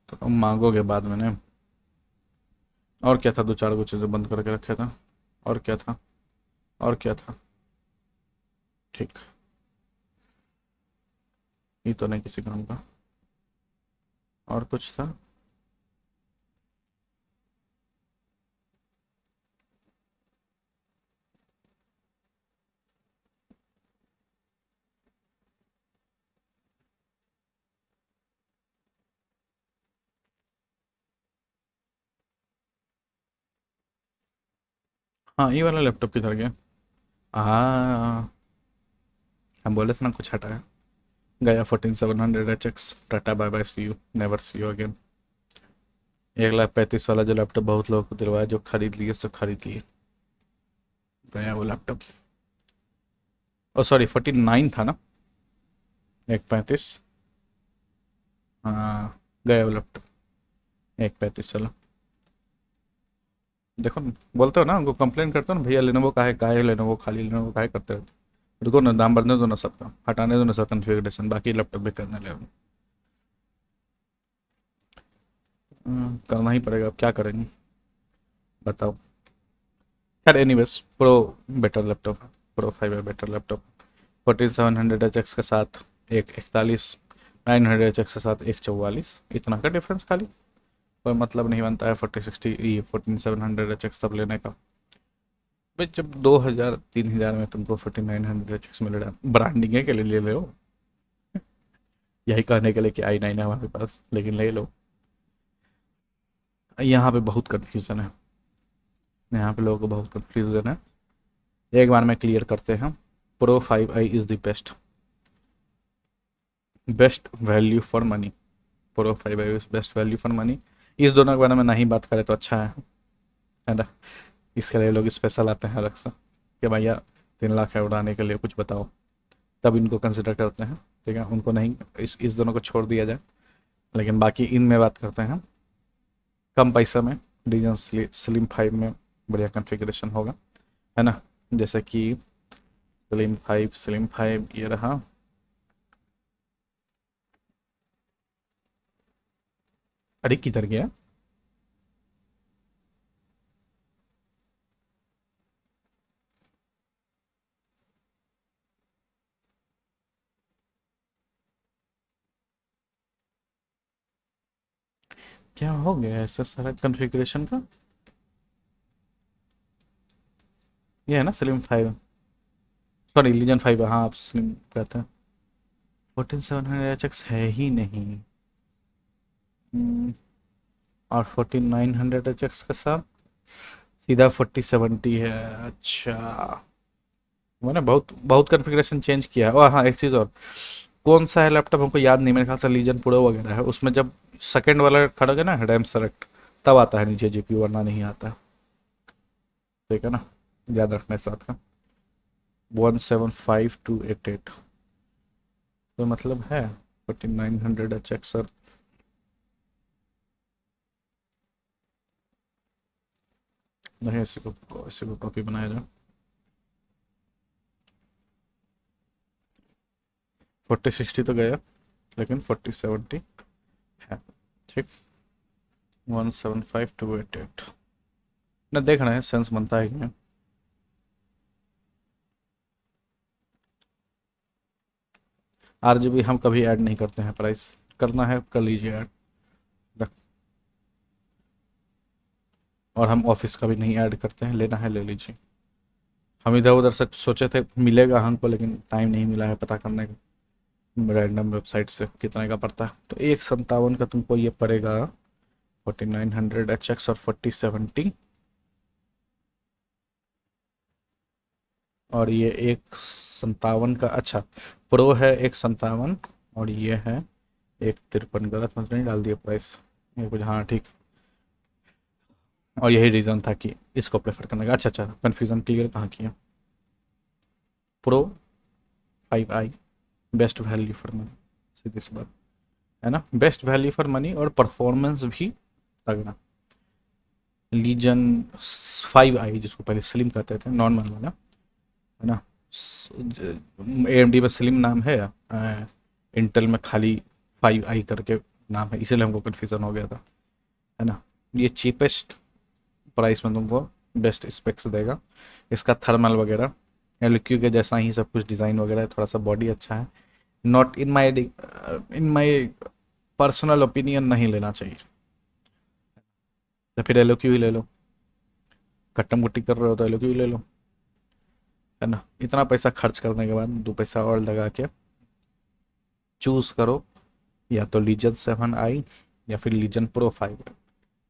तो तुम मांगोगे बाद में ना। और क्या था, दो चार कुछ चीज़ें बंद करके रखा था, और क्या था, और क्या था, ठीक, ये तो नहीं किसी काम का, और कुछ था। हाँ ये वाला लैपटॉप किधर गया? हाँ, हम बोले थे ना कुछ हटाया, गया 14700HX, ta-ta bye bye, see you, never see you again. 1,35,000 वाला जो लैपटॉप बहुत लोगों को दिलवाया, जो खरीद लिए सब खरीद लिए, गया वो लैपटॉप। ओ सॉरी 49 था ना, 1,35, हाँ गया वो लैपटॉप, 1,35 वाला। देखो ना, बोलते हो ना, उनको कंप्लेन करते हो ना, भैया लेनोवो का है लेनोवो, खाली लेनोवो का है करते रहते हो। रुको ना, दाम बढ़ने दो ना सबका, हटाने दो ना सब कन्फिग्रेशन, बाकी लैपटॉप भी करने ले। करना ही पड़ेगा, अब क्या करेंगे बताओ। खैर एनीवेज, प्रो बेटर लैपटॉप है, प्रो 5 है बेटर लैपटॉप। 14700HX के साथ एक 41, 900HX के साथ एक 44, इतना का डिफरेंस खाली, कोई मतलब नहीं बनता है 4060 ये 14700HX सब लेने का। भाई जब 2,000 3,000 में तुमको 4900HX मिल रहा है, ब्रांडिंग है के लिए ले लो, यही कहने के लिए कि i9 है हमारे पास, लेकिन ले लो। यहाँ पे बहुत कन्फ्यूज़न है, यहाँ पे लोगों को बहुत कन्फ्यूज़न है, एक बार में क्लियर करते हैं। Pro 5i is the best, best value for money, pro 5 best value for money. इस दोनों के बारे में नहीं बात करें तो अच्छा है ना। इसके लिए लोग स्पेशल आते हैं अलग से कि भैया 3 लाख है उड़ाने के लिए कुछ बताओ, तब इनको कंसिडर करते हैं। ठीक है, उनको नहीं, इस दोनों को छोड़ दिया जाए। लेकिन बाकी इनमें बात करते हैं, कम पैसा में रीजन स्लिम 5 में बढ़िया कॉन्फ़िगरेशन होगा, है ना। जैसे कि स्लिम 5 ये रहा। अरे किधर गया? क्या हो गया ऐसा सारा कॉन्फ़िगरेशन का? ये है ना स्लिम 5, सॉरी लीजन 5, हाँ आप स्लिम कहते हैं। 14700 है ही नहीं। हम्म, और 14900 के साथ सीधा 4070 है। अच्छा, मैंने बहुत बहुत कॉन्फ़िगरेशन चेंज किया है। और हाँ एक चीज़ और, कौन सा है लैपटॉप हमको याद नहीं, मेरे ख्याल से लीजन प्रो वगैरह है, उसमें जब सेकंड वाला खड़ा है ना रैम सेलेक्ट, तब आता है नीचे जीपीयू, वरना नहीं आता है। ठीक है ना, याद रखना इस बात का। 175,288 तो मतलब है 4900 सर। नहीं, इसी को कॉपी बनाया जाए। 4060 तो गया, लेकिन 4070 है। ठीक, 175,288 ना, देख रहे हैं सेंस बनता है कि नहीं। RGB हम कभी ऐड नहीं करते हैं प्राइस, करना है कर लीजिए ऐड। और हम ऑफिस का भी नहीं ऐड करते हैं, लेना है ले लीजिए। हम इधर उधर से सोचे थे मिलेगा हमको, लेकिन टाइम नहीं मिला है पता करने का रैंडम वेबसाइट से कितने का पड़ता है। तो 157 का तुमको ये पड़ेगा, 4900 HX और 4070। और ये 157 का, अच्छा प्रो है 157, और ये है 153। गलत मत नहीं डाल दिया प्राइस, ये कुछ, हाँ ठीक। और यही रीज़न था कि इसको प्रेफर करने का। अच्छा अच्छा, कन्फ्यूज़न क्लियर कहाँ किया। Pro 5i best value for money, सीधी सी बात है ना, बेस्ट वैल्यू फॉर मनी और परफॉर्मेंस भी तगड़ा। लीजन 5i जिसको पहले स्लिम कहते थे, नॉर्मल वाला, है ना। AMD में स्लिम नाम है, इंटेल में खाली 5i करके नाम है, इसीलिए हमको कन्फ्यूज़न हो गया था, है ना। ये चीपेस्ट प्राइस में तुमको बेस्ट स्पेक्स देगा। इसका थर्मल वगैरह LQ के जैसा ही सब कुछ डिज़ाइन वगैरह है, थोड़ा सा बॉडी अच्छा है। Not in my personal opinion नहीं लेना चाहिए, तो फिर LQ ही ले लो। कट्टम कुट्टी कर रहे हो तो LQ ही ले लो, है ना। इतना पैसा खर्च करने के बाद 2 पैसा और लगा के चूज़ करो, या तो लीजन 7i या फिर लीजन प्रो 5।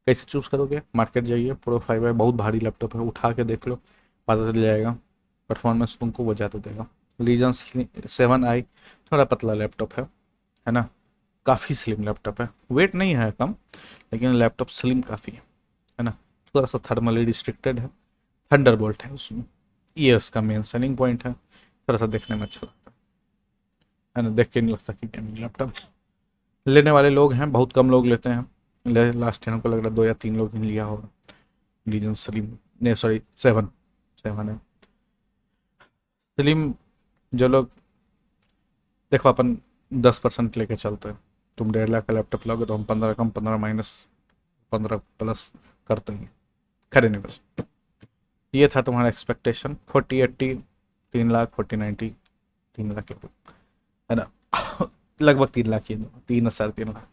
कैसे चूज़ करोगे? मार्केट जाइए, प्रो 5 है, बहुत भारी लैपटॉप है, उठा के देख लो, पता चल जाएगा। परफॉर्मेंस तुमको वो ज़्यादा देगा। लीजन 7i थोड़ा पतला लैपटॉप है ना। काफ़ी स्लिम लैपटॉप है, वेट नहीं है कम, लेकिन लैपटॉप स्लिम काफ़ी है ना। थोड़ा सा थर्मली रिस्ट्रिक्टेड है, थंडरबोल्ट है उसमें, ये उसका मेन सेलिंग पॉइंट है। थोड़ा सा देखने में अच्छा लगता है ना, देख के नहीं लगता कि गेमिंग लैपटॉप। लेने वाले लोग हैं, बहुत कम लोग लेते हैं, लास्ट टाइम को लग रहा है 2 या 3 लोग ही लिया होगा। लीजन स्लिम, नहीं सॉरी 7 है स्लिम। जो लोग, देखो अपन 10% लेके चलते हैं, तुम 1.5 लाख का लैपटॉप लोगे तो हम 15 कम 15 माइनस 15 प्लस करते हैं, खड़े नहीं बस। ये था तुम्हारा एक्सपेक्टेशन, 4080 3 लाख, 4090 3 लाख लगभग, है ना। लगभग 3 लाख ही, 3 या 3.5 लाख,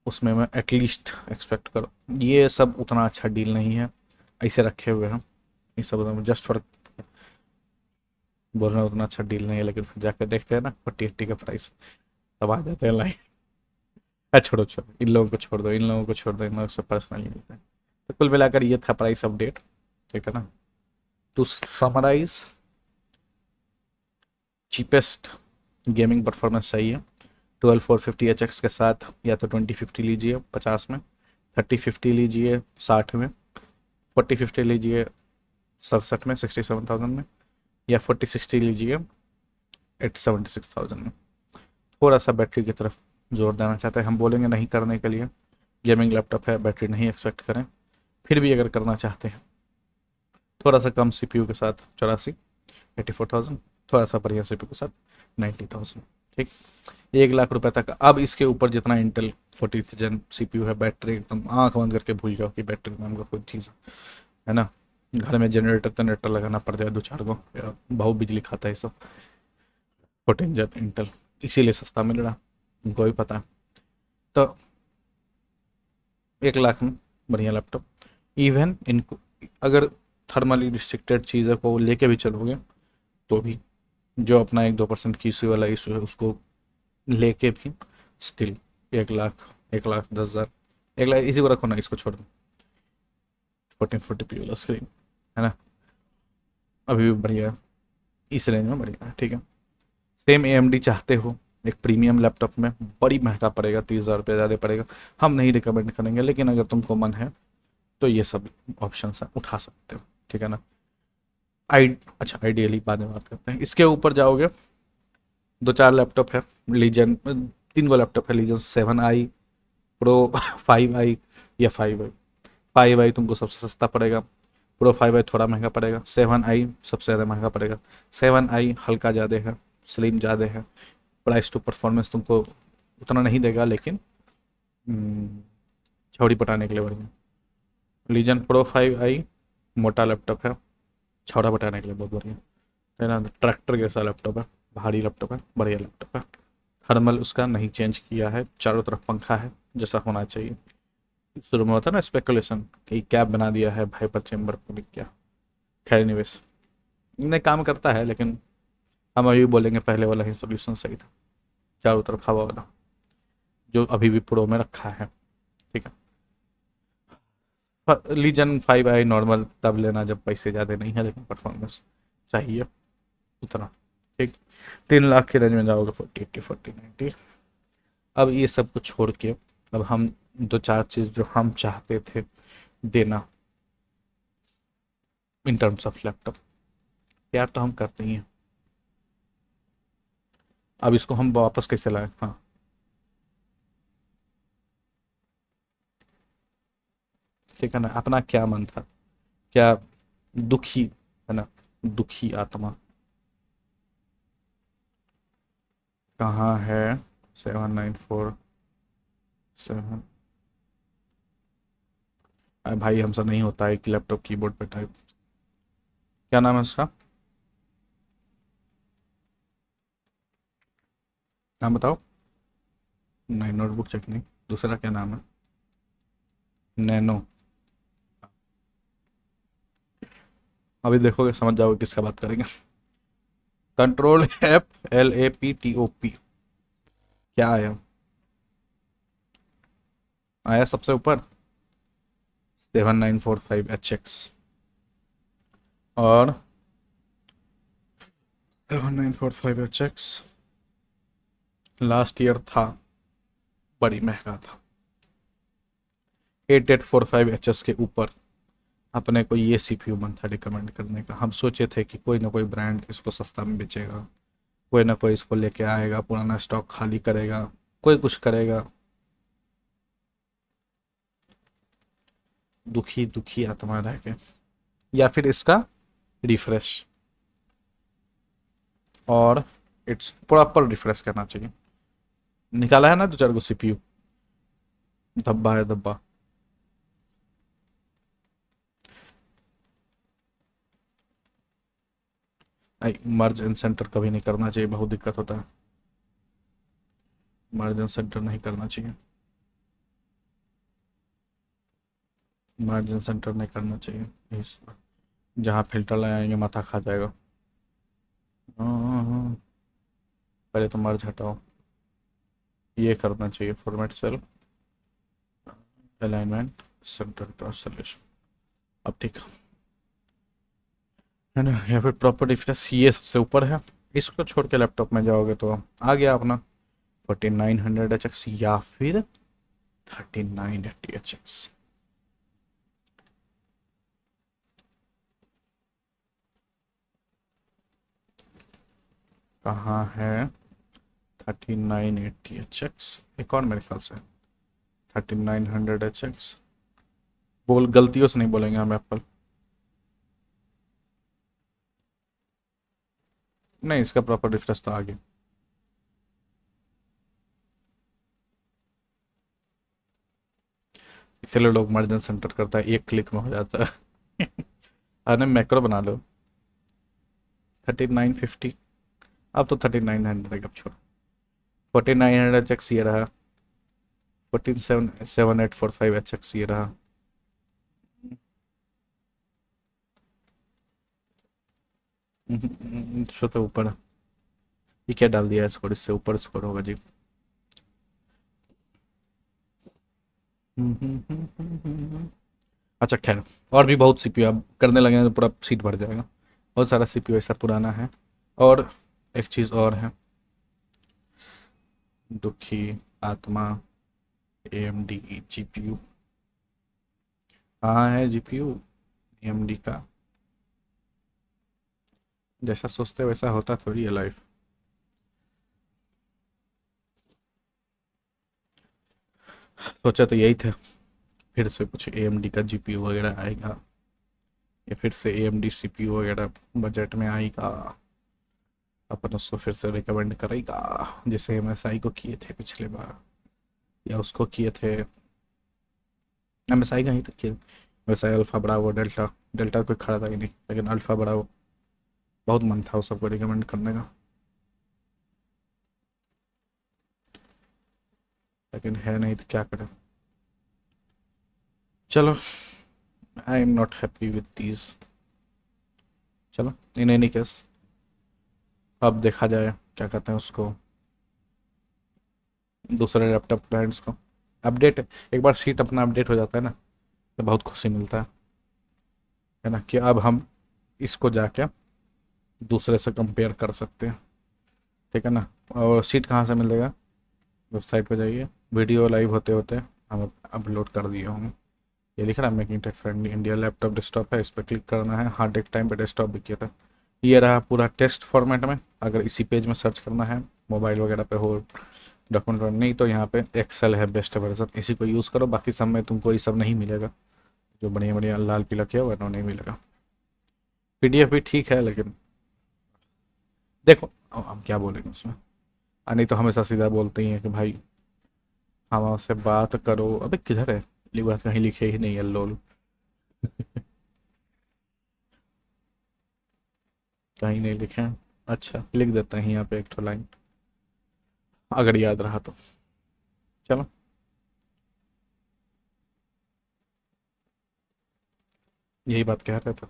उसमें मैं एटलीस्ट एक्सपेक्ट करो। ये सब उतना अच्छा डील नहीं है, ऐसे रखे हुए हैं ये सब, जस्ट फॉर बोल रहे हैं उतना अच्छा डील नहीं है, लेकिन फिर जाकर देखते हैं ना 4080 का प्राइस, तब आ जाते हैं लाइन। छोड़ो छोड़ो, इन लोगों को छोड़ दो, इन लोगों को छोड़ दो, इन लोगों से पर्सनली मिलते हैं। तो कुल मिलाकर ये था प्राइस अपडेट, ठीक है ना। To summarise, cheapest gaming performance चाहिए 12450HX के साथ या तो 2050 लीजिए 50 में, 3050 लीजिए 60 में, 4050 लीजिए 67 में 67,000 में, या 4060 लीजिए 76,000 में। थोड़ा सा बैटरी की तरफ जोर देना चाहते हैं, हम बोलेंगे नहीं करने के लिए, गेमिंग लैपटॉप है, बैटरी नहीं एक्सपेक्ट करें। फिर भी अगर करना चाहते हैं थोड़ा सा कम सीपीयू के साथ 84 84,000, थोड़ा सा बढ़िया सीपीयू के साथ 90,000। ठीक, 1 लाख रुपए तक। अब इसके ऊपर जितना इंटेल 40th जेन सीपीयू है, बैटरी एकदम आंख बंद करके भूल जाओ कि बैटरी नाम का कोई चीज़ है ना। घर में जनरेटर लगाना पड़ जाए 2-4 को, या बहुत बिजली खाता है सब 14 जेन इंटेल, इसीलिए सस्ता मिल रहा, उनको भी पता है। तो 1 लाख में बढ़िया लैपटॉप। इवन इनको अगर थर्मली रिस्ट्रिक्टेड चीज़ों को लेके भी चलोगे तो भी, जो अपना 1-2% की इशू वाला इशू है उसको लेके भी स्टिल 1 लाख, 1,10,000, 1 लाख इसी को रखो ना, इसको छोड़ दो। 1440p वाला स्क्रीन है ना, अभी भी बढ़िया है, इस रेंज में बढ़िया है। ठीक है, सेम AMD चाहते हो एक प्रीमियम लैपटॉप में, बड़ी महंगा पड़ेगा, 30,000 रुपये ज़्यादा पड़ेगा, हम नहीं रिकमेंड करेंगे, लेकिन अगर तुमको मन है तो ये सब ऑप्शन है, उठा सकते हो। ठीक है ना। अच्छा, आइडियली बाद में बात करते हैं। इसके ऊपर जाओगे 2-4 लैपटॉप है, लीजन 3 गो लैपटॉप है, लीजन 7i प्रो 5i या 5i। 5i तुमको सबसे सस्ता पड़ेगा, प्रो 5i थोड़ा महंगा पड़ेगा, 7i सबसे ज़्यादा महंगा पड़ेगा। 7i हल्का ज़्यादा है, स्लिम ज़्यादा है, प्राइस टू परफॉर्मेंस तुमको उतना नहीं देगा, लेकिन छौड़ी पटाने के लिए बढ़िया। लीजन प्रो 5i मोटा लैपटॉप है, छौड़ा पटाने के लिए बहुत बढ़िया है ना। ट्रैक्टर जैसा लैपटॉप है, भारी लैपटॉप है, बढ़िया लैपटॉप है। थर्मल उसका नहीं चेंज किया है, चारों तरफ पंखा है जैसा होना चाहिए। शुरू में होता है ना स्पेकुलेशन कि क्या बना दिया है भाइपर चेम्बर को, क्या। खैर निवेश नहीं काम करता है, लेकिन हम अभी बोलेंगे पहले वाला ही सोल्यूशन सही था, चारों तरफ हवा वाला, जो अभी भी प्रो में रखा है। ठीक है, लीजन 5i नॉर्मल तब लेना जब पैसे ज़्यादा नहीं है, लेकिन परफॉर्मेंस चाहिए उतना। ठीक, 3 लाख के रेंज में जाओगे 40, 80, 40, 90। अब ये सब कुछ छोड़ के अब हम 2-4 चीज़ जो हम चाहते थे देना इन टर्म्स ऑफ लैपटॉप, प्यार तो हम करते ही हैं। अब इसको हम वापस कैसे लाए। हाँ, ठीक है ना, अपना क्या मन था, क्या दुखी है ना, दुखी आत्मा कहाँ है। 7947 भाई हमसे नहीं होता है कि लैपटॉप कीबोर्ड पे टाइप। क्या नाम है उसका, नाम बताओ। नहीं, नोटबुक चेक नहीं, दूसरा क्या नाम है। नैनो। अभी देखोगे समझ जाओगे किसका बात करेंगे। Control F LAPTOP, क्या आया, आया सबसे ऊपर 7945HX, और 7945HX लास्ट ईयर था, बड़ी महंगा था। 8845HS के ऊपर अपने को ये CPU मन था रिकमेंड करने का। हम सोचे थे कि कोई ना कोई ब्रांड इसको सस्ता में बेचेगा, कोई ना कोई इसको लेके आएगा, पुराना स्टॉक खाली करेगा, कोई कुछ करेगा। दुखी दुखी आत्मा रह के, या फिर इसका रिफ्रेश, और इट्स प्रॉपर रिफ्रेश करना चाहिए। निकाला है ना 2-4 गो CPU, धब्बा है धब्बा। मर्ज इन सेंटर कभी नहीं करना चाहिए, बहुत दिक्कत होता है, मर्ज इन सेंटर नहीं करना चाहिए, मार्जिन सेंटर नहीं करना चाहिए। जहाँ फिल्टर लगाएंगे माथा खा जाएगा। हाँ, पहले तो मर्ज हटाओ, ये करना चाहिए, format cell, alignment, centre translation. अब ठीक है ना, या फिर प्रॉपर डिफरेंस ये सबसे ऊपर है। इसको छोड़ के लैपटॉप में जाओगे तो आ गया अपना 4900HX या फिर 3980HX। कहाँ है 3980HX? एक और मेरे ख्याल से 3900HX। बोल, गलतियों से नहीं बोलेंगे हम एप्पल। नहीं, इसका प्रॉपर डिफरेंस तो आगे। इसलिए लोग मार्जिन सेंटर करता है, एक क्लिक में हो जाता है। अरे मैक्रो बना लो। 3950। अब तो 3900 अब छोड़ो। 4900HX ये रहा। 1477845HX ये रहा। सो तो ऊपर। ये क्या डाल दिया है स्कोर? इससे ऊपर स्कोर होगा जी। अच्छा खैर, और भी बहुत सीपीयू अब करने लगे हैं तो पूरा सीट भर जाएगा। बहुत सारा सीपीयू ऐसा पुराना है। और एक चीज़ और है, दुखी आत्मा AMD जीपीयू। कहाँ है जीपीयू AMD का? जैसा सोचते वैसा होता थोड़ी है लाइफ। सोचा तो यही था, फिर से कुछ AMD का जीपीयू वगैरह आएगा, या फिर से AMD सीपीयू वगैरह बजट में आएगा, अपन उसको फिर से रिकमेंड करेगा, जैसे MSI को किए थे पिछले बार, या उसको किए थे। MSI का ही तो किए। MSI alpha Bravo delta. Delta कोई खड़ा था ही नहीं, लेकिन अल्फा ब्रावो बहुत मन था उस सबको रिकमेंड करने का, लेकिन है नहीं तो क्या करें। चलो, I am not happy with these. चलो, इन एनी केस, अब देखा जाए क्या कहते हैं उसको, दूसरे लैपटॉप ब्रांड्स को अपडेट। एक बार सीट अपना अपडेट हो जाता है ना, तो बहुत खुशी मिलता है ना, कि अब हम इसको जाके दूसरे से कंपेयर कर सकते हैं। ठीक है ना? और सीट कहाँ से मिलेगा? वेबसाइट पे जाइए, वीडियो लाइव होते होते हम अपलोड कर दिए होंगे। ये लिख रहा है making tech friendly India laptop desktop है, इस पर क्लिक करना है। हाँ, एक टाइम पे डेस्कटॉप भी किया था। ये रहा पूरा टेक्स्ट फॉर्मेट में। अगर इसी पेज में सर्च करना है, मोबाइल वगैरह पे हो, डॉक्यूमेंट नहीं, तो यहाँ पे एक्सेल है बेस्ट वर्जन, इसी को यूज़ करो। बाकी सब में तुमको ये सब नहीं मिलेगा, जो बढ़िया बढ़िया लाल पीला किया हुआ है ना, नहीं मिलेगा। PDF भी ठीक है, लेकिन देखो अब हम क्या बोलेंगे उसमें। नहीं तो हमेशा सीधा बोलते ही हैं कि भाई हमसे बात करो। अबे किधर है ये बात? कहीं लिखे ही नहीं है लोल। कहीं नहीं लिखे हैं। अच्छा, लिख देते हैं यहाँ पे एक ठो लाइन, अगर याद रहा तो। चलो, यही बात कह रहे थे।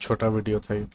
छोटा वीडियो था ये।